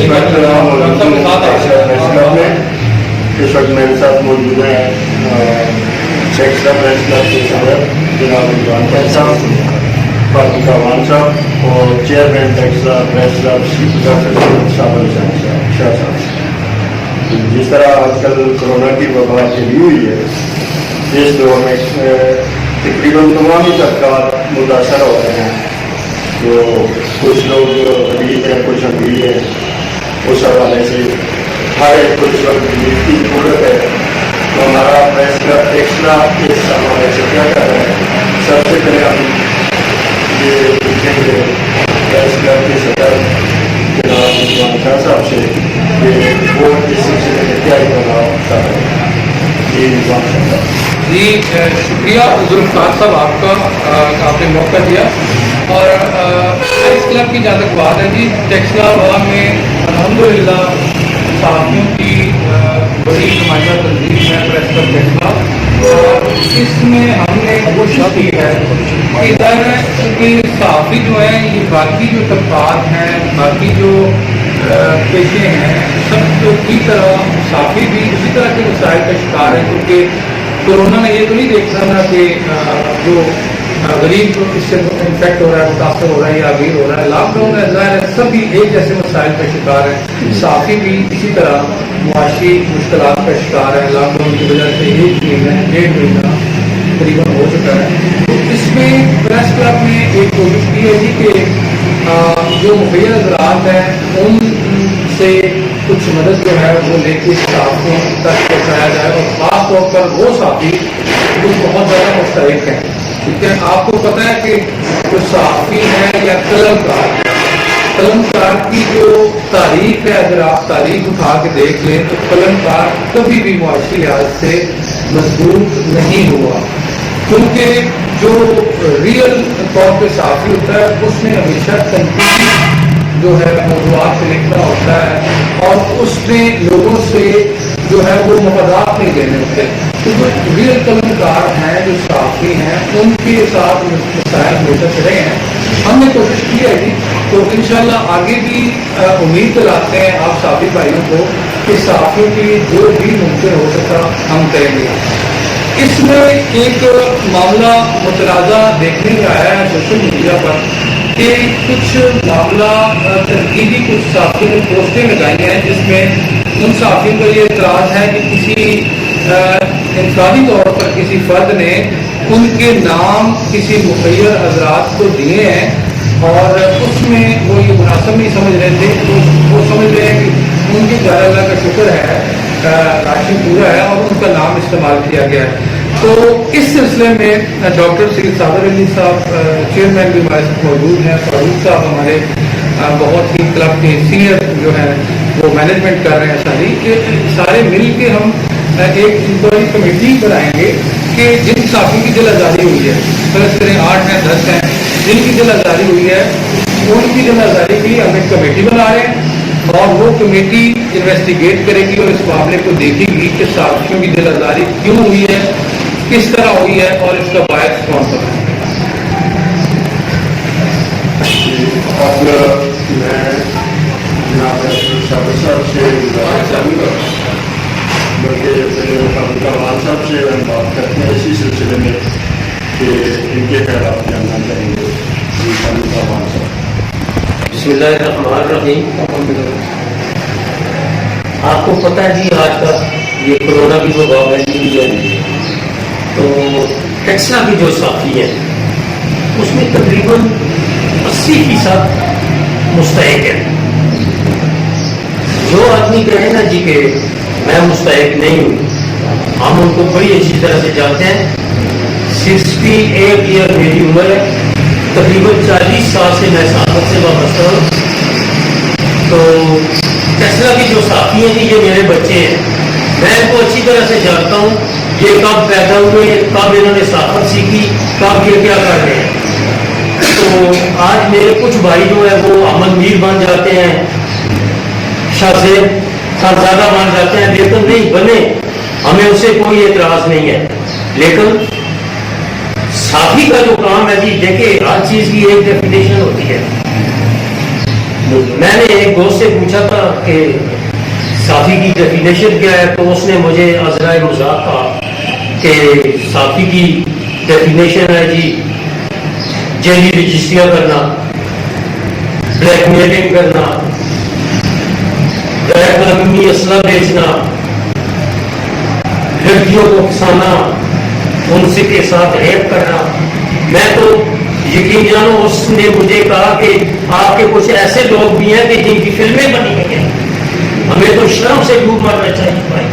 اس وقت میرے ساتھ موجود ہیں ٹیکسلا پریس کلب کے صدر جناب عمران خان صاحب، فاروق عوان صاحب اور chairman Taxila press club doctor Shah صاحب۔ جس طرح آج کل کورونا کی وبا پھیلی ہوئی ہے، اس دور میں تقریباً تمام ہی طبقات متاثر ہو رہے ہیں، تو کچھ لوگ غریب ہیں، کچھ امیر ہیں، اس حوالے سے ہر ایک کو اس وقت ریلیف کی ضرورت ہے۔ تو ہمارا پریس کلب ٹیکسلا اس حوالے سے کیا کر رہا ہے؟ سب سے پہلے ہم یہ پوچھیں گے پریس کلب کے صدر جناب عمران خان صاحب سے کہ وہ اس سلسلے میں کیا اقدامات کر رہے ہیں۔ جی عمران خان صاحب۔ جی شکریہ ذوالفقار صاحب آپ کا، آپ نے موقع دیا۔ اور پریس کلب کی جہاں تک بات ہے جی، ٹیکسلا عوام میں الحمدللہ صحافیوں کی بڑی نمائندہ تنظیم ہے پریس کلب ٹیکسلا، اور اس میں ہم نے کوشش کی ہے کہ ادھر کہ صحافی جو ہیں یہ باقی جو طبقات ہیں، باقی جو پیشے ہیں، سب کی طرح صحافی بھی اسی طرح کے مسائل کا شکار ہے، کیونکہ کورونا نے یہ تو نہیں دیکھا تھا کہ جو غریب اس سے انفیکٹ ہو رہا ہے، متاثر ہو رہا ہے یا امیر ہو رہا ہے۔ لاک ڈاؤن میں ظاہر ہے سب بھی ایک جیسے مسائل کا شکار ہے، صحافی بھی اسی طرح معاشی مشکلات کا شکار ہے۔ لاک ڈاؤن کی وجہ سے 1 مہینہ 1.5 مہینہ تقریباً ہو چکا ہے۔ تو اس میں پریس کلب نے ایک کوشش کی ہے جی کہ جو مخیر حضرات ہیں ان سے کچھ مدد جو ہے وہ لے کے صحافیوں تک پہنچایا جائے، اور خاص طور پر وہ صحافی جو بہت زیادہ مستحق ہیں۔ ٹھیک ہے، آپ کو پتہ ہے کہ جو صحافی ہے یا قلمکار کی جو تاریخ ہے، اگر آپ تاریخ اٹھا کے دیکھ لیں تو قلمکار کبھی بھی معاشی لحاظ سے مضبوط نہیں ہوا، کیونکہ جو ریئل طور پہ صحافی ہوتا ہے اس میں ہمیشہ تنقیدی جو ہے موضوعات سے لکھنا ہوتا ہے، اور اس میں لوگوں سے جو ہے وہ مفادات نہیں دینے ہوتے۔ تو جو ریئل قلمکار ہیں، جو صحافی ہیں، ان کے ساتھ مسائل ہمیشہ چلے ہیں۔ ہم نے کوشش کی ہے جی، تو انشاءاللہ آگے بھی امید دلاتے ہیں آپ صحافی بھائیوں کو کہ صحافیوں کے لیے جو بھی ممکن ہو سکتا ہم کریں گے۔ اس میں ایک معاملہ متنازع دیکھنے میں آیا ہے سوشل میڈیا پر کہ کچھ معاملہ تنقیدی کچھ صحافیوں نے پوسٹیں لگائی ہیں، جس میں ان صحافیوں کا یہ اعتراض ہے کہ کسی انفرادی طور پر کسی فرد نے ان کے نام کسی مخیر حضرات کو دیے ہیں، اور اس میں وہ یہ مناسب نہیں سمجھ رہے تھے، تو وہ سمجھ رہے ہیں کہ ان کی جار اللہ کا شکر ہے، راشن پورا ہے، اور ان کا نام استعمال کیا گیا ہے۔ تو اس سلسلے میں ڈاکٹر سید صابر علی صاحب چیئرمین بھی ہمارے ساتھ موجود ہیں، فاروق صاحب ہمارے بہت ہی کلب کے سینئر جو ہیں وہ مینجمنٹ کر رہے ہیں ساری، کہ سارے مل کے ہم ایک انکوائری کمیٹی بنائیں گے کہ جن صحافی کی دل آزاری ہوئی ہے، فرض کریں 8 ہیں 10 ہیں جن کی دل آزاری ہوئی ہے، ان کی دل آزاری کے لیے ہم ایک کمیٹی بنا رہے ہیں، اور وہ کمیٹی انویسٹیگیٹ کرے گی اور اس معاملے کو دیکھے گی کہ صحافیوں کی دل آزاری کیوں ہوئی ہے، کس طرح ہوئی ہے، اور اس کا باعث کون سا ہے۔ اب میں جناب صابر صاحب سے چاہوں گا، بلکہ فاروق عوان صاحب سے ہم بات کرتے ہیں اسی سلسلے میں کہ ان کے خیالات جاننا چاہیں گے۔ فاروق عوان صاحب۔ بسم اللہ الرحمن الرحیم۔ آپ کو پتہ ہے جی آج کا یہ کورونا کی وبا پھیلی ہے، تو ٹیکسلا کی جو صحافی ہے اس میں تقریباً 80% مستحق ہے۔ جو آدمی کہے نا جی کہ میں مستحق نہیں ہوں، ہم ان کو بڑی اچھی طرح سے جانتے ہیں۔ 68 ایئر میری عمر ہے، تقریباً 40 سال سے میں صحافت سے وابستہ ہوں۔ تو ٹیکسلا کی جو صحافی ہیں جی یہ میرے بچے ہیں، میں ان کو اچھی طرح سے جانتا ہوں، یہ کب پیدا ہوئے، کب انہوں نے صحافت سیکھی، کب یہ کیا کر رہے ہیں۔ تو آج میرے کچھ بھائی جو ہے وہ احمد میر بن جاتے ہیں، شاہ زیب خانزادہ بن جاتے ہیں، لیکن نہیں بنے، ہمیں اس سے کوئی اعتراض نہیں ہے۔ لیکن صحافی کا جو کام ہے جی دیکھیں ہر چیز کی ایک ڈیفینیشن ہوتی ہے۔ میں نے ایک دوست سے پوچھا تھا کہ صافی کی ڈیفینیشن کیا ہے، تو اس نے مجھے عذرائے مذاق کہا کہ صافی کی ڈیفینیشن ہے جی جعلی رجسٹریاں کرنا، بلیک میلنگ کرنا، غیر قانونی اسلحہ بیچنا، لڑکیوں کو پھنسانا، ان سے کے ساتھ ریپ کرنا۔ میں تو یقین جانو اس نے مجھے کہا کہ آپ کے کچھ ایسے لوگ بھی ہیں کہ جن کی فلمیں بنی ہوئی ہیں، ہمیں تو شرم سے ڈوب مرنا چاہیے بھائی،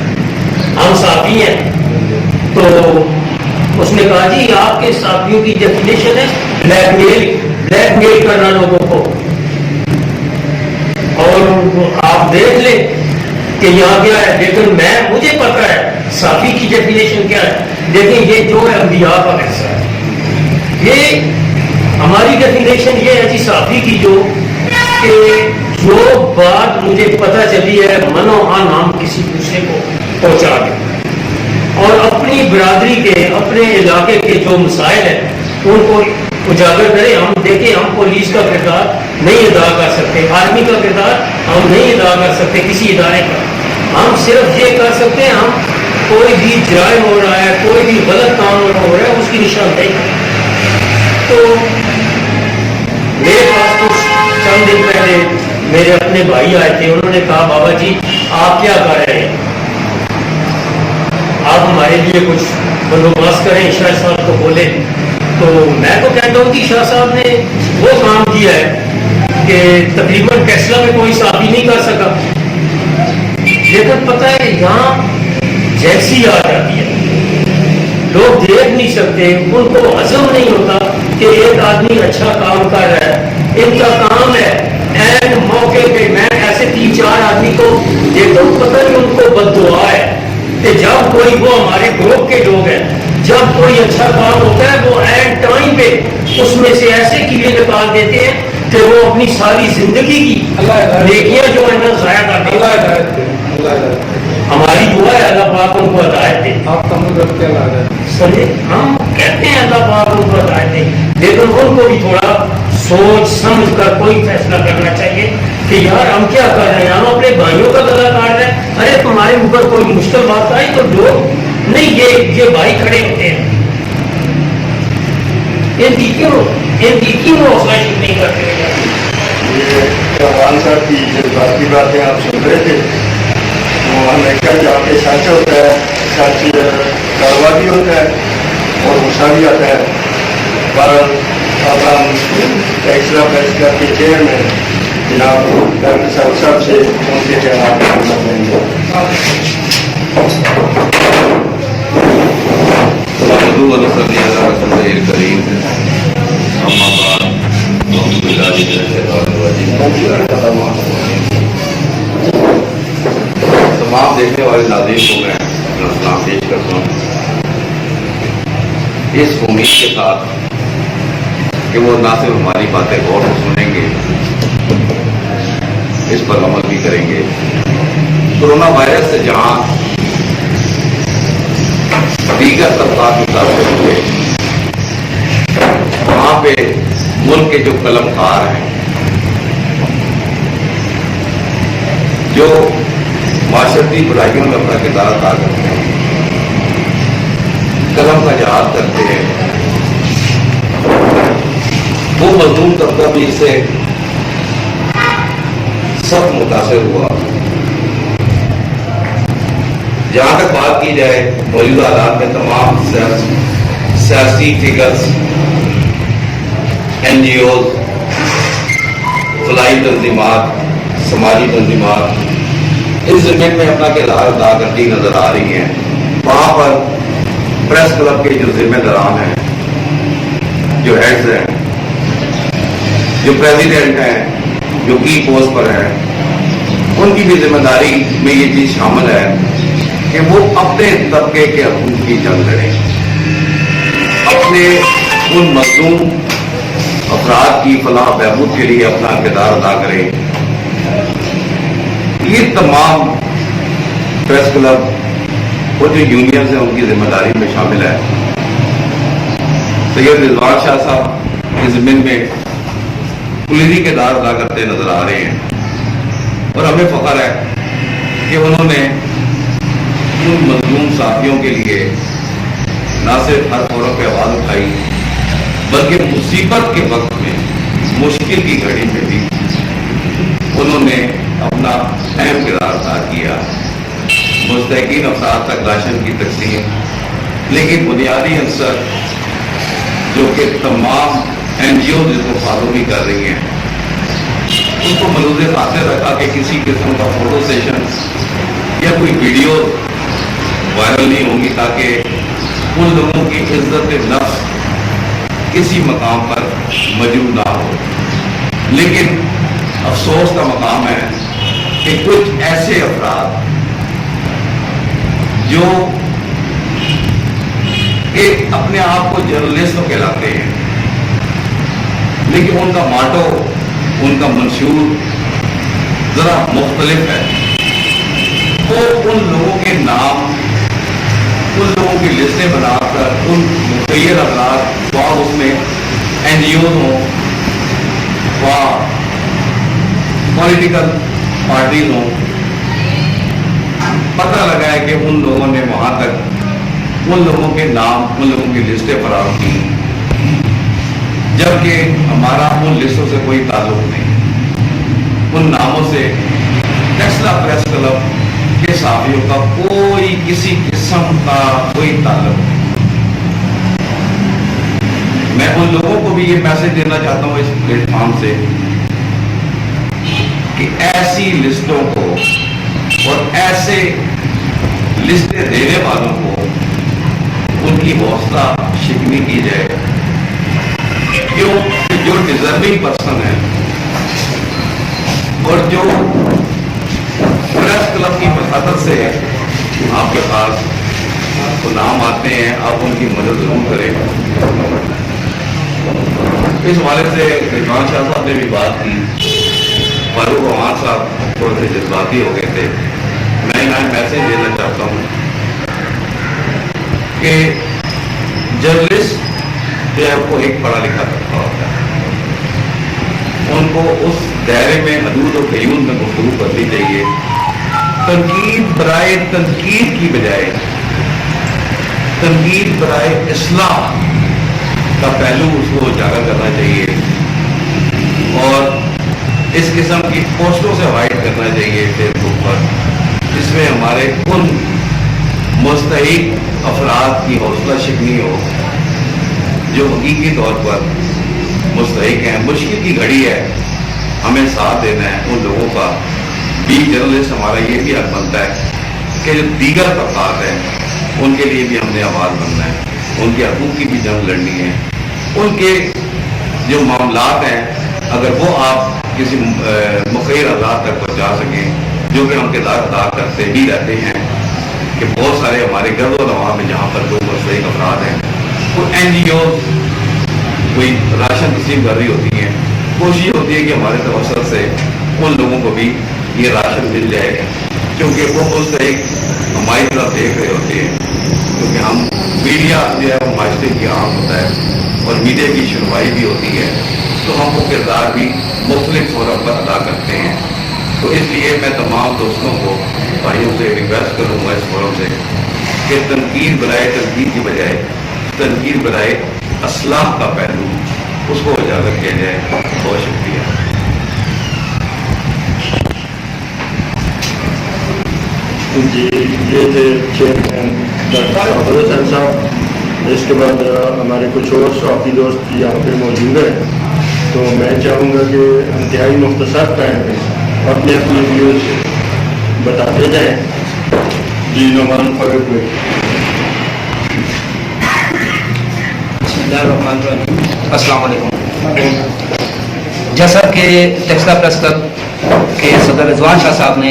ہم صحافی ہیں۔ تو اس نے کہا جی آپ کے صحافیوں کی ڈیفینیشن ہے بلیک میل کرنا لوگوں کو، اور آپ دیکھ لیں کہ یہاں کیا ہے، لیکن مجھے پتا ہے صحافی کی ڈیفینیشن کیا ہے۔ دیکھیں یہ جو ہے انبیاء کا حصہ ہے، یہ ہماری ڈیفینیشن یہ ہے جی صحافی کی، کہ جو بات مجھے پتہ چلی ہے من و عن ہم کسی دوسرے کو پہنچا دیں، اور اپنی برادری کے اپنے علاقے کے جو مسائل ہیں ان کو اجاگر کریں۔ ہم دیکھیں ہم پولیس کا کردار نہیں ادا کر سکتے، آرمی کا کردار ہم نہیں ادا کر سکتے کسی ادارے کا، ہم صرف یہ کر سکتے ہیں ہم کوئی بھی جرائم ہو رہا ہے، کوئی بھی غلط کام ہو رہا ہے اس کی نشاندہی کریں۔ تو میرے پاس کچھ چند دن پہلے میرے اپنے بھائی آئے تھے، انہوں نے کہا بابا جی آپ کیا کر رہے ہیں، آپ ہمارے لیے کچھ بندوبست کریں، شاہ صاحب کو بولے۔ تو میں تو کہتا ہوں کہ شاہ صاحب نے وہ کام کیا ہے کہ تقریباً فیصلہ میں کوئی صحافی نہیں کر سکا، لیکن پتہ ہے یہاں جیسی آ جاتی ہے، لوگ دیکھ نہیں سکتے، ان کو ہضم نہیں ہوتا کہ ایک آدمی اچھا کام کر رہا ہے۔ ان کا کام ہے اینڈ موقع پہ میں ایسے 3-4 آدمی کو دیکھتا ہوں، پتہ نہیں ان کو بد دعا ہے کہ جب کوئی وہ ہمارے گروپ کے لوگ ہیں، جب کوئی اچھا کام ہوتا ہے وہ اینڈ ٹائم پہ اس میں سے ایسے کیڑے نکال دیتے ہیں کہ وہ اپنی ساری زندگی کی نیکیاں جو ہے نا ضائع کر دیتے ہیں۔ ہماری دعا ہے اللہ پاک ان کو ہدایت دے۔ آپ کا مطلب کیا لگا ہے؟ سمجھے، ہم کہتے ہیں اللہ پاک ان کو ہدایت دے، لیکن ان کو بھی تھوڑا سوچ سمجھ کر کوئی فیصلہ کرنا چاہیے کہ یار ہم کیا کر رہے ہیں، ہم اپنے بھائیوں کا گلا کاٹ رہے ہیں۔ ارے تمہارے اوپر کوئی مشکل بات آئی تو لوگ نہیں، یہ بھائی کھڑے ہوتے ہیں، ان کی کیوں حوصلہ نہیں کرتے؟ یہ چوہان صاحب کی جذباتی باتیں آپ سن رہے تھے، وہ امریکہ جہاں پہ سچ ہوتا ہے، سچ کڑوا بھی ہوتا ہے اور غصہ بھی آتا ہے۔ پر اب ہم ایکسٹرا پریس کلب کے چیئرمین جناب ڈاکٹر صاحب سے ان کے خیالات کرنا چاہیں گے۔ تمام دیکھنے والے ناظرین کو میں اپنا سلام پیش کرتا ہوں، اس امید کے ساتھ کہ وہ نہ صرف ہماری باتیں غور سے سنیں گے، اس پر عمل بھی کریں گے۔ کورونا وائرس سے جہاں دیگر طبقات متاثر ہوئے، وہاں پہ ملک کے جو قلم کار ہیں، جو معاشرتی برائیوں میں اپنا کردار ادا کرتے ہیں، قلم کا جہاد کرتے ہیں، وہ مظلوم طبقہ بھی اس سے سخت متاثر ہوا۔ جہاں تک بات کی جائے موجودہ حالات میں تمام سیاسی فگرز، این جی اوز، فلاحی تنظیمات، سماجی تنظیمات اس زمین میں اپنا کردار ادا کرتی نظر آ رہی ہیں۔ وہاں پر پریس کلب کے جو ذمہ داران ہیں، جو ہیڈز ہیں، جو پریزیڈنٹ ہیں، جو کی پوسٹ پر ہیں، ان کی بھی ذمہ داری میں یہ چیز شامل ہے کہ وہ اپنے طبقے کے حقوق کی جنگ لڑیں، اپنے ان مظلوم افراد کی فلاح بہبود کے لیے اپنا کردار ادا کریں۔ یہ تمام پریس کلب اور جو یونینز ہیں ان کی ذمہ داری میں شامل ہے۔ سید رضوان شاہ صاحب اس زمین میں کلیدی کردار ادا کرتے نظر آ رہے ہیں۔ اور हमें फख्र है कि उन्होंने उन मजलूम साथियों के लिए न सिर्फ हर फोरम पे आवाज़ उठाई बल्कि मुसीबत के वक्त में, मुश्किल की घड़ी में भी उन्होंने अपना अहम किरदार अदा किया। मुस्तहिकीन अफराद तक राशन की तकसीम, लेकिन बुनियादी अंसर जो कि तमाम NGO जिसको फॉलो भी कर रही हैं, उनको मलूज़ खातिर रखा कि किसी किस्म का फोटो सेशन या कोई वीडियो वायरल नहीं होंगी ताकि उन लोगों की इज्जत नफ्स किसी मकाम पर मौजूद ना हो। लेकिन अफसोस का मकाम है कि कुछ ऐसे अफराद जो कि अपने आप को जर्नलिस्ट तो कहलाते हैं, लेकिन उनका माटो, उनका मंशूर जरा मुख्तलिफ है। वो उन लोगों के नाम, उन लोगों की लिस्टें बनाकर उन मुखैर अफराद, वहाँ उसमें NGO हों, वहाँ पॉलिटिकल पार्टीज हों, पता लगा है कि उन लोगों ने वहाँ तक उन लोगों के नाम, उन लोगों की लिस्टें फराहम की, जबकि हमारा उन लिस्टों से कोई ताल्लुक नहीं। उन नामों से टेक्सला प्रेस क्लब के साथियों का कोई किसी किस्म का कोई ताल्लुक नहीं। मैं उन लोगों को भी ये मैसेज देना चाहता हूँ इस प्लेटफॉर्म से कि ऐसी लिस्टों को और ऐसे लिस्टें देने वालों को उनकी हौसला शिकनी की जाए, क्यों? जो डिजर्विंग पर्सन है और जो प्रेस क्लब की मदद से आपके पास तो नाम आते हैं, आप उनकी मदद जरूर करें। इस हवाले से रिजवान शाह साहब ने भी बात की, फारूक अमान साहब थोड़े से जज्बाती हो गए थे। मैं यहाँ मैसेज देना चाहता हूँ कि जर्नलिस्ट जो है वो एक पढ़ा लिखा तबका होता है, उनको उस दायरे में हदूद और कयून में गुफ्तगू करनी चाहिए। तनकीद बराए तनकीद की बजाय तनकीद बराए इस्लाह का पहलू उसको उजागर करना चाहिए और इस किस्म की पोस्टों से अवॉइड करना चाहिए फेसबुक पर, जिसमें हमारे उन मुस्तहिक अफराद की हौसला शिकनी हो जो हकीकी तौर पर मुस्तहिक हैं। मुश्किल की घड़ी है, हमें साथ देना है उन लोगों का भी। जर्नलिस्ट हमारा ये भी हक बनता है कि जो दीगर तबकात हैं उनके लिए भी हमने आवाज़ बनना है, उनके हकूक़ की भी जंग लड़नी है। उनके जो मामलात हैं अगर वो आप किसी मुखैर अल्लाह तक पहुँचा सकें, जो कि हम किरदार अदा करते ही रहते हैं कि बहुत सारे हमारे गर्द नवा में जहाँ पर लोग मुस्तहिक अफराद हैं, कोई NGO कोई राशन तस्लीम कर रही होती हैं, कोशिश होती है कि हमारे तवस्सुल से उन लोगों को भी ये राशन मिल जाए, क्योंकि वो मुस्तहिक हमारी तरफ देख रहे होते हैं। क्योंकि हम मीडिया जो है वो माशरे की आम होता है और मीडिया की सुनवाई भी होती है, तो हम वो किरदार भी मुख्तलिफ फोरम पर अदा करते हैं। तो इसलिए मैं तमाम दोस्तों को, भाइयों से रिक्वेस्ट करूँगा इस फोरम से कि तनकीद बनाए तनकीद की बजाय तनकीद बनाए असलाह का पहलू उसको उजागर किया जाए। बहुत शुक्रिया। जी, ये थे चेयरमैन डॉक्टर हसन साहब। इसके बाद हमारे कुछ और साथी दोस्त यहाँ पे मौजूद हैं, तो मैं चाहूँगा कि इंतहाई मुख्तसर टाइम में अपने अपने व्यूज़ बताते जाएँ। जी, नोमान फारूक भाई। अस्सलाम वालेकुम। जैसा कि टेक्सला प्रेस क्लब के सदर रिजवान शाह साहब ने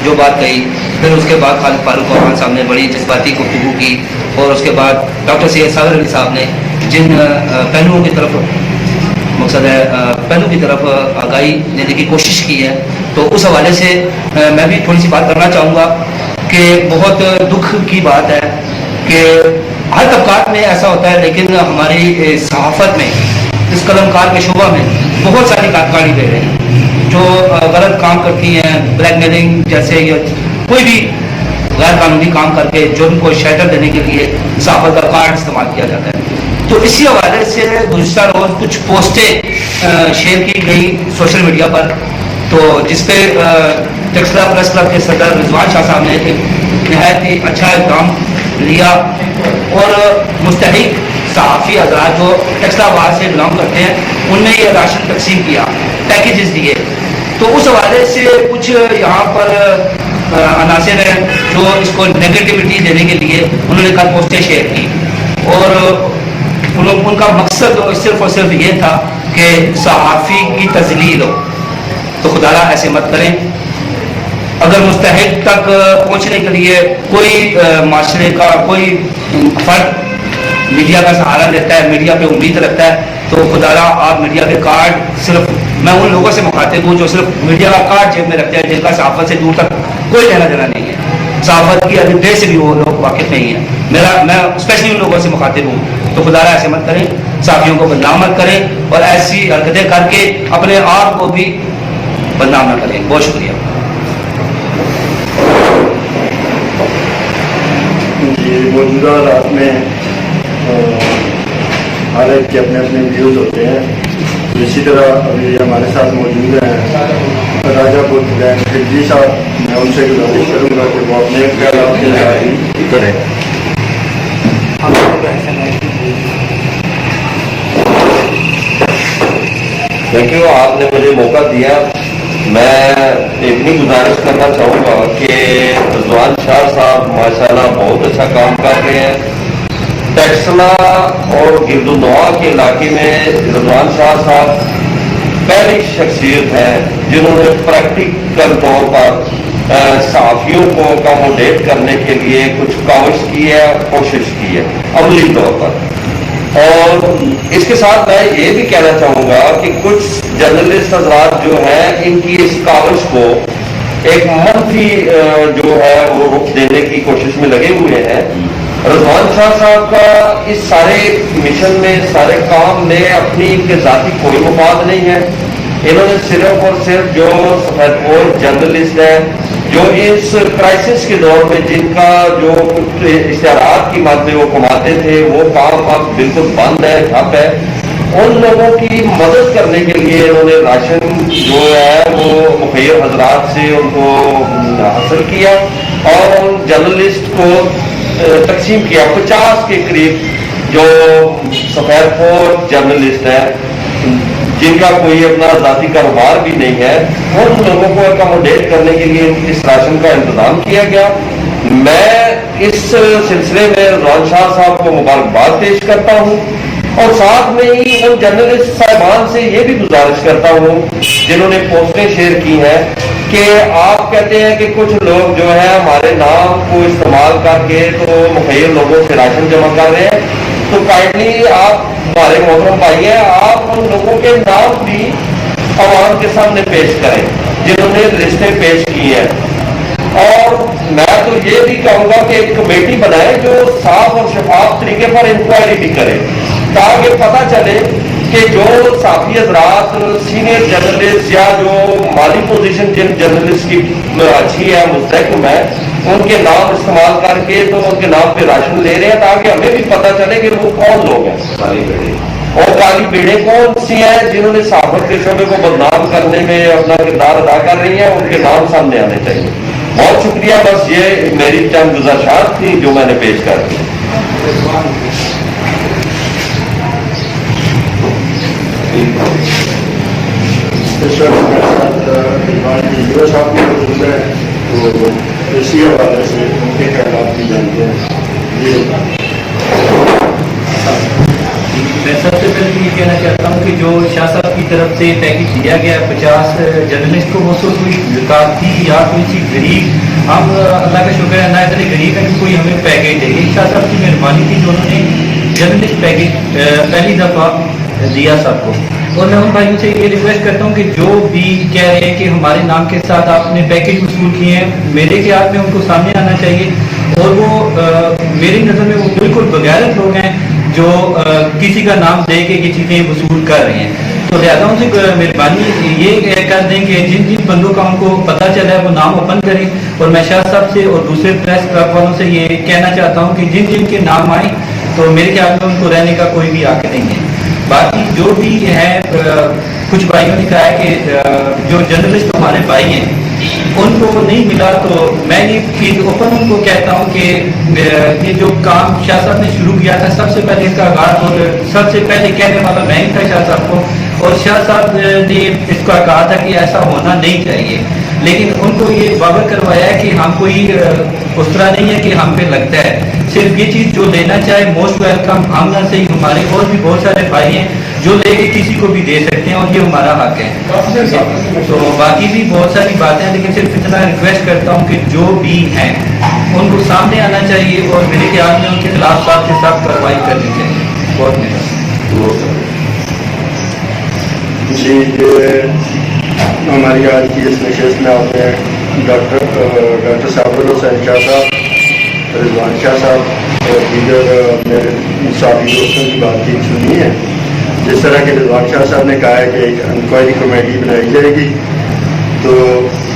जो बात कही, फिर उसके बाद खालिद फारूक अमान साहब ने बड़ी जज्बाती गुफ्तगू की, और उसके बाद डॉक्टर सैयद सागर अली साहब ने जिन पहलुओं की तरफ मकसद है पहलू की तरफ आगाही देने की कोशिश की है, तो उस हवाले से मैं भी थोड़ी सी बात करना चाहूँगा कि बहुत दुख की बात है कि हर तबकात में ऐसा होता है, लेकिन हमारी सहाफ़त में इस कलमकार के शोबा में बहुत सारी गाड़ी दे रहे हैं जो गलत काम करती हैं, ब्लैकमेलिंग जैसे या कोई भी गैर कानूनी काम करके जुर्म को शेल्टर देने के लिए सहाफत का कार्ड इस्तेमाल किया जाता है। तो इसी हवाले से गुज़िश्ता रोज़ कुछ पोस्टें शेयर की गई सोशल मीडिया पर, तो जिसपे टेक्सला प्रेस क्लब के सदर रिजवान शाह साहब ने एक नहायत ही अच्छा इक़दाम लिया और मुस्तहिक सहाफ़ी हज़रात जो टेक्सलाबाद से बिलोंग करते हैं उनमें ये राशन तकसीम किया, पैकेजेस दिए। तो उस हवाले से कुछ यहाँ पर अनासिर हैं जो इसको नेगेटिविटी देने के लिए उन्होंने कल पोस्टें शेयर की और उनका मकसद सिर्फ और सिर्फ ये था कि सहाफ़ी की तजलील हो। तो खुदारा ऐसे मत करें। अगर मुस्तहिक तक पहुँचने के लिए कोई माशरे का कोई फर्द मीडिया का सहारा लेता है, मीडिया पे उम्मीद रखता है, तो खुदारा आप मीडिया के कार्ड, सिर्फ मैं उन लोगों से मुखातिब हूँ जो सिर्फ मीडिया का कार्ड जेब में रखते हैं, जिनका सहाफत से दूर तक कोई लेना देना नहीं है, सहाफत की अभी से भी वो लोग वाकिफ नहीं है। मैं स्पेशली उन लोगों से मुखातिब हूँ। तो खुदारा ऐसे मत करें, सहाफियों को बदनाम मत करें और ऐसी हरकतें करके अपने आप को भी बदनाम न करें। बहुत शुक्रिया। जी, मौजूदा हालात में हर एक के अपने अपने व्यूज़ होते हैं। तो इसी तरह अभी हमारे साथ मौजूद हैं राजापुर खिलजी साहब। मैं उनसे गुजारिश करूँगा कि वो अपने ख्याल करें। थैंक यू, आपने मुझे मौका दिया। मैं इतनी गुजारिश करना चाहूँगा कि रिजवान शाह साहब माशाल्लाह बहुत अच्छा काम कर रहे हैं। टेक्सला और गिरदुनवा के इलाके में रिजवान शाह साहब पहली शख्सियत है जिन्होंने प्रैक्टिकल तौर पर सहाफियों को अकोमोडेट करने के लिए कुछ काविश की है, कोशिश की है अमली तौर पर। और इसके साथ मैं ये भी कहना चाहूँगा कि कुछ जर्नलिस्ट हजरात जो हैं इनकी इस काविश को एक मंफी जो है वो रुख देने की कोशिश में लगे हुए हैं। रिजवान शाह साहब का इस सारे मिशन में, सारे काम में अपनी इनके जाती कोई मुफाद नहीं है। इन्होंने सिर्फ और सिर्फ जो सफेदपोश जर्नलिस्ट है जो इस क्राइसिस के दौर में जिनका जो इश्तिहारात की मद में वो कमाते थे वो काम अब बिल्कुल बंद है, ठप है, उन लोगों की मदद करने के लिए इन्होंने राशन जो है वो मुखैर हजरात से उनको हासिल किया और उन जर्नलिस्ट को तकसीम किया। 50 के करीब जो सफेदपोश जर्नलिस्ट है जिनका कोई अपना जाती कारोबार भी नहीं है, उन लोगों को अकोमोडेट करने के लिए इस राशन का इंतजाम किया गया। मैं इस सिलसिले में रिजवान शाह साहब को मुबारकबाद पेश करता हूँ और साथ में ही उन जर्नलिस्ट साहिबान से ये भी गुजारिश करता हूँ जिन्होंने पोस्टें शेयर की हैं कि आप कहते हैं कि कुछ लोग जो है हमारे नाम को इस्तेमाल करके तो मुखैर लोगों से राशन जमा कर रहे हैं, तो काइंडली आप हमारे मोहतरम भाई हैं, आप उन लोगों के नाम भी आवाम के सामने पेश करें जिन्होंने लिस्टें पेश की हैं। और मैं तो ये भी कहूँगा कि एक कमेटी बनाए जो साफ और शफाफ तरीके पर इंक्वायरी भी करे ताकि पता चले कि जो साफी हजरात सीनियर जर्नलिस्ट या जो माली पोजीशन जिन जर्नलिस्ट की अच्छी है, मुस्तहकम है, उनके नाम इस्तेमाल करके तो उनके नाम पे राशन ले रहे हैं ताकि हमें भी पता चले कि वो कौन लोग हैं और काली बेड़े कौन सी हैं जिन्होंने सहाफत के शोबे को बदनाम करने में अपना किरदार अदा कर रही है, उनके नाम सामने आने चाहिए। बहुत शुक्रिया। बस ये मेरी चंद गुजारिशात थी जो मैंने पेश कर दी। साहब की मौजूद है तो इसी हवाले से उनके ख्याल भी जानते हैं। मैं सबसे पहले ये कहना चाहता हूँ कि जो शाह साहब की तरफ से पैकेज दिया गया 50 जर्नलिस्ट को, वो तो कोई विकासी या कोई सी गरीब, हम अल्लाह का शुक्र है ना इतने गरीब है कि कोई हमें पैकेज दे। ये शाह साहब की मेहरबानी थी जो उन्होंने जर्नलिस्ट पैकेज पहली दफ़ा दिया सबको। और मैं उन भाइयों से ये रिक्वेस्ट करता हूँ कि जो भी कह रहे हैं कि हमारे नाम के साथ आपने पैकेज वसूल किए हैं, मेरे ख्याल में उनको सामने आना चाहिए। और वो मेरी नज़र में वो बिल्कुल बगैरत लोग हैं जो किसी का नाम दे के ये चीज़ें वसूल कर रहे हैं। तो लिहाजा उनसे मेहरबानी ये कर दें कि जिन जिन बंदों का उनको पता चला है वो नाम ओपन करें। और मैं शाह साहब से और दूसरे प्रेस क्लब वालों से ये कहना चाहता हूँ कि जिन जिन के नाम आए तो मेरे ख्याल में उनको रहने का कोई भी हक नहीं है। बाकी जो भी है कुछ भाइयों ने कहा है कि जो जर्नलिस्ट हमारे भाई हैं उनको नहीं मिला, तो मैं ये चीज़ ओपन उनको कहता हूँ कि ये जो काम शाह साहब ने शुरू किया था, सबसे पहले इसका आगाज और सबसे पहले कहने वाला मैं ही था शाह साहब को, और शाह साहब ने इसका कहा था कि ऐसा होना नहीं चाहिए। लेकिन उनको ये वावर करवाया है कि हम कोई उस तरह नहीं है कि हम पे लगता है, सिर्फ ये चीज़ जो लेना चाहे मोस्ट वेलकम, हम ना से ही हमारे और भी बहुत सारे भाई हैं जो लेके किसी को भी दे सकते हैं और ये हमारा हक है। तो बाकी भी बहुत सारी बातें हैं, लेकिन सिर्फ इतना रिक्वेस्ट करता हूँ कि जो भी हैं उनको सामने आना चाहिए और मेरे ख्याल में उनके खिलाफ साथ के साथ कार्रवाई करनी चाहिए। बहुत मेहरबानी। जी, हमारी आज की इस नशिस्त में आपने डॉक्टर साबिर हुसैन शाह साहब, रिजवान शाह साहब और दीगर मेरे साथी दोस्तों की बातचीत सुनी है। जिस तरह के रिजवान शाह साहब ने कहा है कि एक इंक्वायरी कमेटी बनाई जाएगी, तो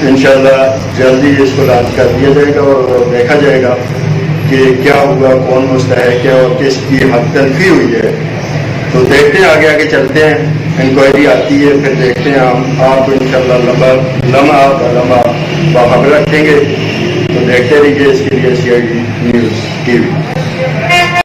इंशाल्लाह जल्दी इसको लॉन्च कर दिया जाएगा और देखा जाएगा कि क्या हुआ, कौन मुस्तहक है और किसकी हक तलफी हुई है। तो देखते हैं, आगे आगे चलते हैं, इंक्वायरी आती है फिर देखते हैं। हम आपको इंशाल्लाह लम्हा बाखबर रखेंगे। तो देखते रहिए इसके लिए CID न्यूज़ TV।